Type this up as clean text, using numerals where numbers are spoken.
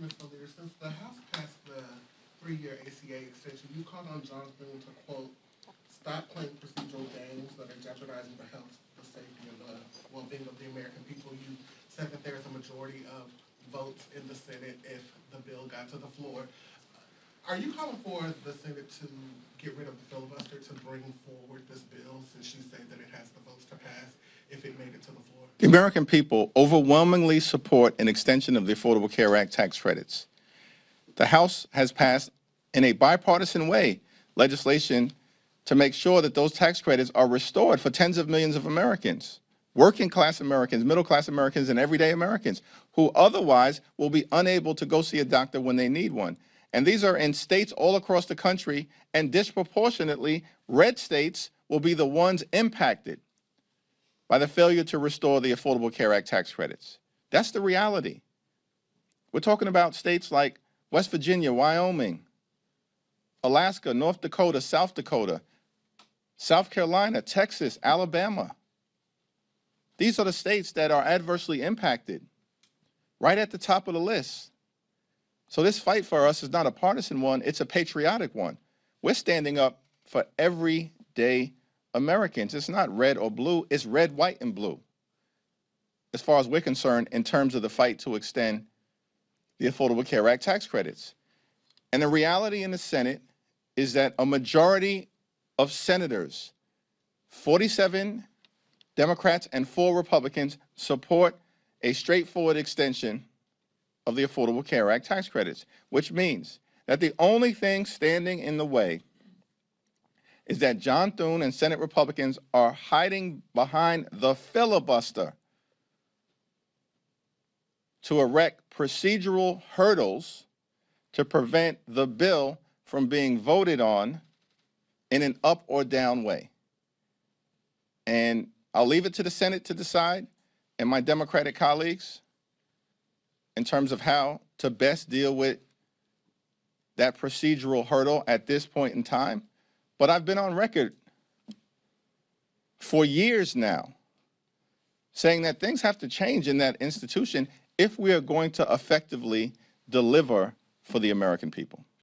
Mr. Leader, since the House passed the 3-year ACA extension, you called on John Thune to, quote, stop playing procedural games that are jeopardizing the health, the safety, and the well-being of the American people. You said that there's a majority of votes in the Senate if the bill got to the floor. Are you calling for the Senate to get rid of the filibuster to bring forward this bill, since you say that it has the votes to pass if it made it to the floor? The American people overwhelmingly support an extension of the Affordable Care Act tax credits. The House has passed, in a bipartisan way, legislation to make sure that those tax credits are restored for tens of millions of Americans, working class Americans, middle class Americans, and everyday Americans who otherwise will be unable to go see a doctor when they need one. And these are in states all across the country, and disproportionately, red states will be the ones impacted by the failure to restore the Affordable Care Act tax credits. That's the reality. We're talking about states like West Virginia, Wyoming, Alaska, North Dakota, South Dakota, South Carolina, Texas, Alabama. These are the states that are adversely impacted, right at the top of the list. So this fight for us is not a partisan one, it's a patriotic one. We're standing up for everyday Americans. It's not red or blue, it's red, white, and blue, as far as we're concerned, in terms of the fight to extend the Affordable Care Act tax credits. And the reality in the Senate is that a majority of senators, 47 Democrats and 4 Republicans, support a straightforward extension of the Affordable Care Act tax credits, which means that the only thing standing in the way is that John Thune and Senate Republicans are hiding behind the filibuster to erect procedural hurdles to prevent the bill from being voted on in an up or down way. And I'll leave it to the Senate to decide, and my Democratic colleagues, in terms of how to best deal with that procedural hurdle at this point in time. But I've been on record for years now saying that things have to change in that institution if we are going to effectively deliver for the American people.